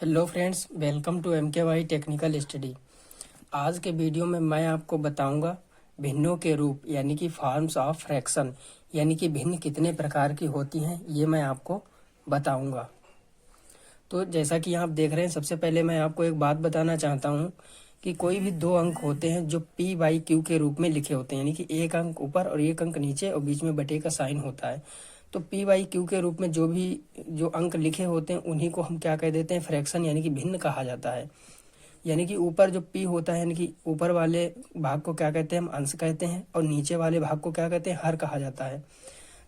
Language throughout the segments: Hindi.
Hello friends, welcome to MKY technical study. आज के वीडियो में मैं आपको बताऊंगा भिन्नों के रूप यानी कि फॉर्म्स ऑफ फ्रैक्शन, यानी कि भिन्न कितने प्रकार की होती हैं ये मैं आपको बताऊंगा। तो जैसा कि आप देख रहे हैं, सबसे पहले मैं आपको एक बात बताना चाहता हूँ कि कोई भी दो अंक होते हैं जो P/Q के रूप में लिखे होते हैं, यानी कि एक अंक ऊपर और एक अंक नीचे और बीच में बटे का साइन होता है। तो P/Q के रूप में जो अंक लिखे होते हैं उन्हीं को हम क्या कह देते हैं, फ्रैक्शन यानी कि भिन्न कहा जाता है। यानी कि ऊपर जो P होता है, यानी कि ऊपर वाले भाग को क्या कहते हैं, हम अंश कहते हैं, और नीचे वाले भाग को क्या कहते हैं, हर कहा जाता है।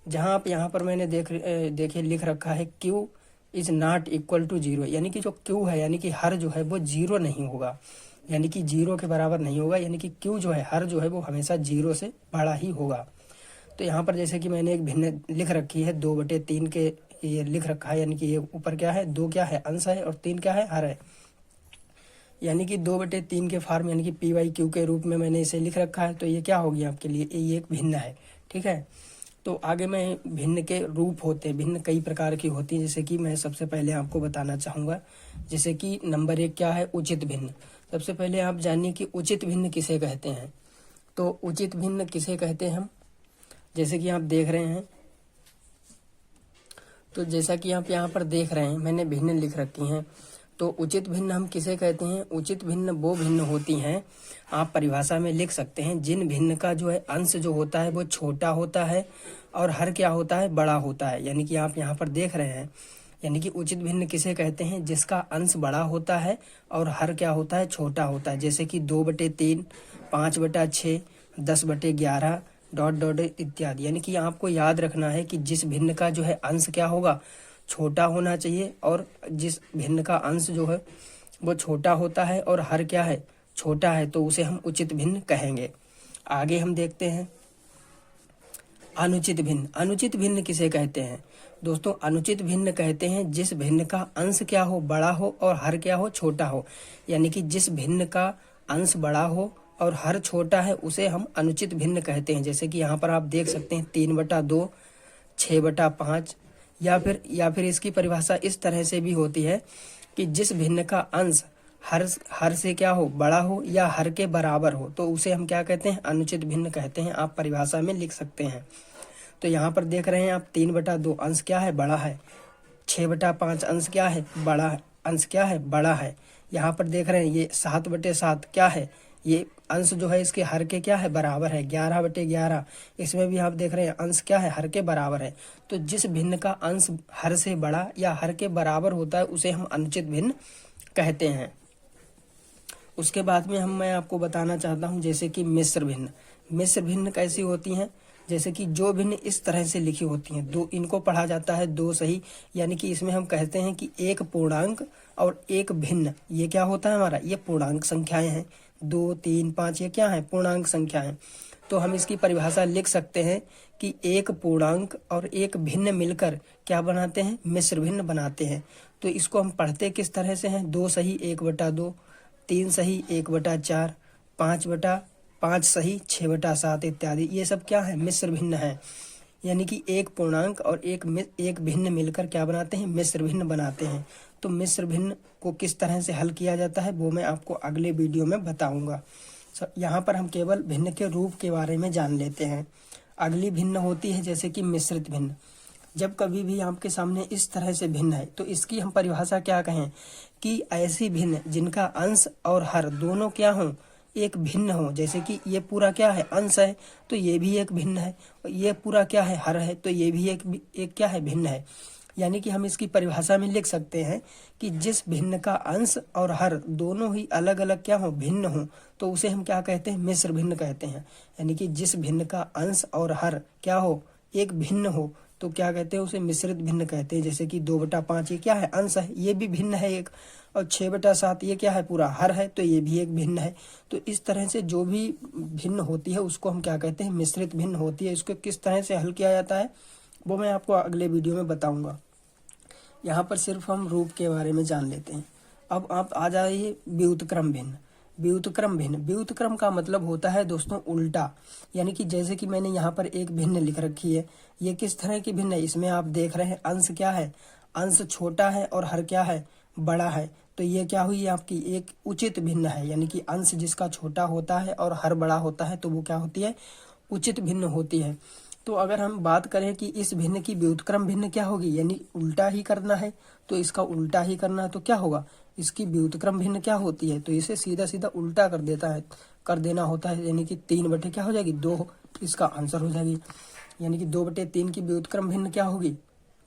जहां आप यहाँ पर मैंने देखिए लिख रखा है Q is not equal to 0, यानी कि जो Q है यानी कि हर जो है वो 0 नहीं होगा, यानी कि 0 के बराबर नहीं होगा, यानी कि Q जो है हर जो है वो हमेशा 0 से बड़ा ही होगा। तो यहाँ पर जैसे कि मैंने एक भिन्न लिख रखी है 2/3 के, ये लिख रखा है, यानी कि ये ऊपर क्या है, 2 क्या है, अंश है, और 3 क्या है, हर है। यानी कि 2/3 के फॉर्म यानी कि P/Q के रूप में मैंने इसे लिख रखा है। तो ये क्या हो गया आपके लिए, ये एक भिन्न है। ठीक है, तो आगे मैं भिन्न के रूप होते हैं, भिन्न कई प्रकार की होती हैं, जैसे कि मैं सबसे पहले आपको बताना चाहूँगा। जैसे कि नंबर 1 क्या है, उचित भिन्न। सबसे पहले आप जानिए कि उचित भिन्न किसे कहते हैं। तो उचित भिन्न किसे कहते हैं हम, जैसे कि आप देख रहे हैं, तो जैसा कि आप यहाँ पर देख रहे हैं मैंने भिन्न लिख रखी हैं। तो उचित भिन्न हम किसे कहते हैं, उचित भिन्न वो भिन्न होती हैं, आप परिभाषा में लिख सकते हैं, जिन भिन्न का जो है अंश जो होता है वो छोटा होता है और हर क्या होता है, बड़ा होता है। यानी कि आप यहाँ पर देख रहे हैं, यानी कि उचित भिन्न किसे कहते हैं, जिसका अंश बड़ा होता है और हर क्या होता है, छोटा होता है। जैसे कि 2/3, 5/6, 10/11 डॉट डॉट इत्यादि। यानी कि आपको याद रखना है कि जिस भिन्न का जो है अंश क्या होगा, छोटा होना चाहिए, और जिस भिन्न का अंश जो है वो छोटा होता है और हर क्या है, छोटा है, तो उसे हम उचित भिन्न कहेंगे। आगे हम देखते हैं अनुचित भिन्न। अनुचित भिन्न किसे कहते हैं दोस्तों, अनुचित भिन्न कहते हैं जिस भिन्न का अंश क्या हो, बड़ा हो, और हर क्या हो, छोटा हो। यानी कि जिस भिन्न का अंश बड़ा हो और हर छोटा है उसे हम अनुचित भिन्न कहते हैं। जैसे कि यहाँ पर आप देख सकते हैं 3/2, 6/5, या फिर इसकी परिभाषा इस तरह से भी होती है कि जिस भिन्न का अंश हर से क्या हो, बड़ा हो, या हर के बराबर हो, तो उसे हम क्या कहते हैं, अनुचित भिन्न कहते हैं। आप परिभाषा में लिख सकते हैं। तो यहाँ पर देख रहे हैं आप 3/2 अंश क्या है, बड़ा है। 6/5 अंश क्या है, बड़ा है, अंश क्या है, बड़ा है। यहाँ पर देख रहे हैं ये 7/7 क्या है, ये अंश जो है इसके हर के क्या है, बराबर है। 11/11 इसमें भी आप देख रहे हैं अंश क्या है, हर के बराबर है। तो जिस भिन्न का अंश हर से बड़ा या हर के बराबर होता है उसे हम अनुचित भिन्न कहते हैं। उसके बाद में मैं आपको बताना चाहता हूँ जैसे कि मिश्र भिन्न। मिश्र भिन्न कैसी होती हैं, जैसे कि जो भिन्न इस तरह से लिखी होती हैं, दो, इनको पढ़ा जाता है दो सही, यानी कि इसमें हम कहते हैं कि एक पूर्णांक और एक भिन्न, ये क्या होता है हमारा, ये पूर्णांक संख्याएं हैं। 2, 3, 5 ये क्या है, पूर्णांक संख्याएं। तो हम इसकी परिभाषा लिख सकते हैं कि एक पूर्णांक और एक भिन्न मिलकर क्या बनाते हैं, मिश्र भिन्न बनाते हैं। तो इसको हम पढ़ते किस तरह से हैं, 2 सही 1/2, 3 सही 1/4, 5/5 सही 6/7 इत्यादि। ये सब क्या है, मिश्र भिन्न है। यानी कि एक पूर्णांक और एक भिन्न मिलकर क्या बनाते हैं, मिश्र भिन्न बनाते हैं। तो मिश्र भिन्न को किस तरह से हल किया जाता है वो मैं आपको अगले वीडियो में बताऊंगा। यहाँ पर हम केवल भिन्न के रूप के बारे में जान लेते हैं। अगली भिन्न होती है जैसे कि मिश्रित भिन्न। जब कभी भी आपके सामने इस तरह से भिन्न है तो इसकी हम परिभाषा क्या कहें कि ऐसी भिन्न जिनका अंश और हर दोनों क्या हों, एक भिन्न हो। जैसे कि ये पूरा क्या है, अंश है, तो ये भी एक भिन्न है, और ये पूरा क्या है, हर है, तो ये भी एक क्या है, भिन्न है। यानी कि हम इसकी परिभाषा में लिख सकते हैं कि जिस भिन्न का अंश और हर दोनों ही अलग अलग क्या हो, भिन्न हो, तो उसे हम क्या कहते हैं, मिश्र भिन्न कहते हैं। यानी कि जिस भिन्न का अंश और हर क्या हो, एक भिन्न हो, तो क्या कहते हैं, उसे मिश्रित भिन्न कहते हैं। जैसे कि 2/5 ये क्या है, अंश है, ये भी भिन्न है एक, और 6/7 ये क्या है, पूरा हर है, तो ये भी एक भिन्न है। तो इस तरह से जो भी भिन्न होती है उसको हम क्या कहते हैं, मिश्रित भिन्न होती है। इसको किस तरह से हल किया जाता है वो मैं आपको अगले वीडियो में बताऊंगा। यहाँ पर सिर्फ हम रूप के बारे में जान लेते हैं। अब आप आ जाइए व्युत्क्रम भिन्न। व्युत्क्रम भिन्न, व्युत्क्रम का मतलब होता है दोस्तों उल्टा। यानी कि जैसे कि मैंने यहाँ पर एक भिन्न लिख रखी है, ये किस तरह की भिन्न है, इसमें आप देख रहे हैं अंश क्या है, अंश छोटा है और हर क्या है, बड़ा है। तो ये क्या हुई आपकी एक उचित भिन्न है, यानी कि अंश जिसका छोटा होता है और हर बड़ा होता है तो वो क्या होती है, उचित भिन्न होती है। तो अगर हम बात करें कि इस भिन्न की व्युत्क्रम भिन्न क्या होगी, यानी उल्टा ही करना है तो इसका उल्टा ही करना है, तो क्या होगा, इसकी व्युत्क्रम भिन्न क्या होती है, तो इसे सीधा सीधा उल्टा कर देना होता है, यानी कि 3/, क्या हो जाएगी, 2, इसका आंसर हो जाएगी। यानी कि 2/3 की व्युत्क्रम भिन्न क्या होगी,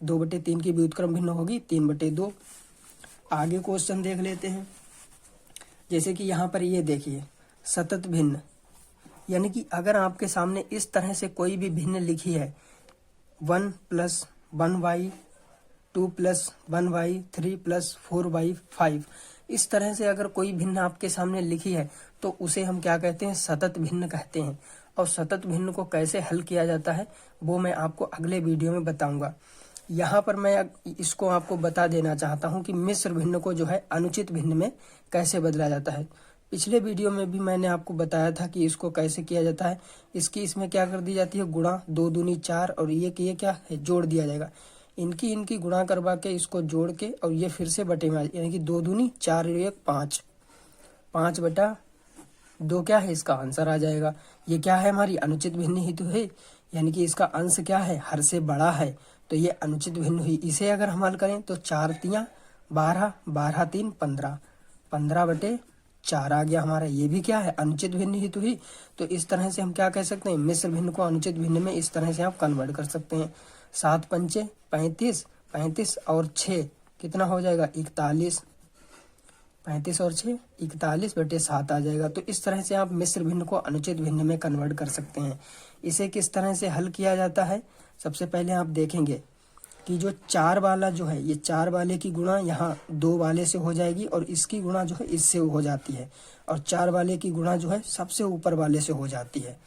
2/3 की व्युत्क्रम भिन्न होगी 3/2। आगे क्वेश्चन देख लेते हैं। जैसे कि यहाँ पर ये देखिए सतत भिन्न, यानी कि अगर आपके सामने इस तरह से कोई भी भिन्न लिखी है 1 + 1y, 2 + 1y, 3 + 4y, 5, इस तरह से अगर कोई भिन्न आपके सामने लिखी है तो उसे हम क्या कहते हैं, सतत भिन्न कहते हैं। और सतत भिन्न को कैसे हल किया जाता है वो मैं आपको अगले वीडियो में बताऊंगा। यहाँ पर मैं इसको आपको बता देना चाहता हूँ कि मिश्र भिन्न को जो है अनुचित भिन्न में कैसे बदला जाता है। पिछले वीडियो में भी मैंने आपको बताया था कि इसको कैसे किया जाता है। इसमें क्या कर दी जाती है, गुणा, 2 दूनी 4 और ये क्या है, जोड़ दिया जाएगा। इनकी गुणा करवा के इसको जोड़ के और ये फिर से बटे में, यानी कि 2 दूनी 4 और 1 5, 5/2 क्या है, इसका आंसर आ जाएगा। ये क्या है, हमारी अनुचित भिन्न ही तो है, यानी कि इसका अंश क्या है, हर से बड़ा है, तो ये अनुचित भिन्न हुई। इसे अगर हम हल करें तो 4 तियां 12, 12 3 15, 15/4 आ गया हमारा। ये भी क्या है, अनुचित भिन्न ही तो हुई। तो इस तरह से हम क्या कह सकते हैं, मिश्र भिन्न को अनुचित भिन्न में इस तरह से आप कन्वर्ट कर सकते हैं। 7 पंचे 35, 35 और 6 कितना हो जाएगा, 41, 35 और 6 41/7 आ जाएगा। तो इस तरह से आप मिश्र भिन्न को अनुचित भिन्न में कन्वर्ट कर सकते हैं। इसे किस तरह से हल किया जाता है, सबसे पहले आप देखेंगे कि जो 4 वाला जो है, ये 4 वाले की गुणा यहाँ 2 वाले से हो जाएगी और इसकी गुणा जो है इससे हो जाती है, और 4 वाले की गुणा जो है सबसे ऊपर वाले से हो जाती है।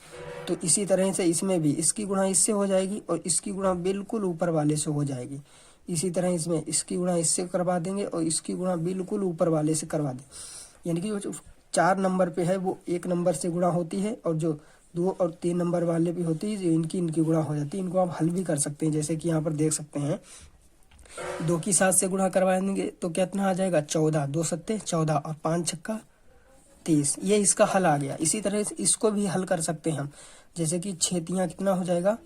तो इसी तरह से इसमें भी इसकी गुणा इससे हो जाएगी और इसकी गुणा बिल्कुल ऊपर वाले से हो जाएगी। इसी तरह इसमें इसकी गुणा इससे करवा देंगे और इसकी गुणा बिल्कुल ऊपर वाले से करवा देंगे। यानी कि जो 4 नंबर पे है वो 1 नंबर से गुणा होती है, और जो 2 और 3 नंबर वाले भी होती है जो इनकी गुणा हो जाती है। इनको आप हल भी कर सकते हैं, जैसे कि यहाँ पर देख सकते हैं 2 की 7 से गुणा करवाएंगे तो कितना आ जाएगा, 14, 2 सत्ते 14 और 5 छक्का 30। ये इसका हल आ गया। इसी तरह से इसको भी हल कर सकते हैं हम, जैसे कि 6 तियां कितना हो जाएगा,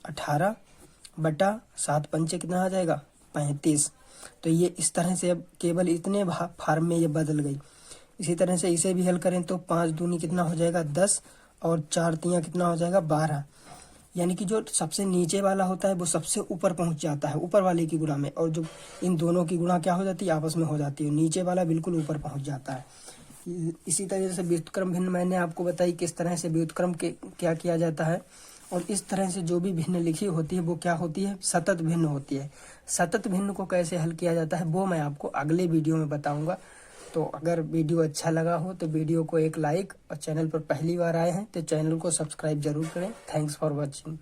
18/7 पंचे कितना आ जाएगा, 35। तो ये इस तरह से अब केवल इतने फॉर्म में ये बदल गई। इसी तरह से इसे भी हल करें तो 5 दूनी कितना हो जाएगा, 10 और 4 तियां कितना हो जाएगा, 12। यानी कि जो सबसे नीचे वाला होता है वो सबसे ऊपर पहुंच जाता है ऊपर वाले की गुणा में, और जो इन दोनों की गुणा क्या हो जाती है, आपस में हो जाती है, नीचे वाला बिल्कुल ऊपर पहुंच जाता है। इसी तरह से व्युत्क्रम भिन्न मैंने आपको बताई किस तरह से व्युत्क्रम के क्या किया जाता है। और इस तरह से जो भी भिन्न लिखी होती है वो क्या होती है, सतत भिन्न होती है। सतत भिन्न को कैसे हल किया जाता है वो मैं आपको अगले वीडियो में बताऊंगा। तो अगर वीडियो अच्छा लगा हो तो वीडियो को एक लाइक, और चैनल पर पहली बार आए हैं तो चैनल को सब्सक्राइब जरूर करें। Thanks for watching.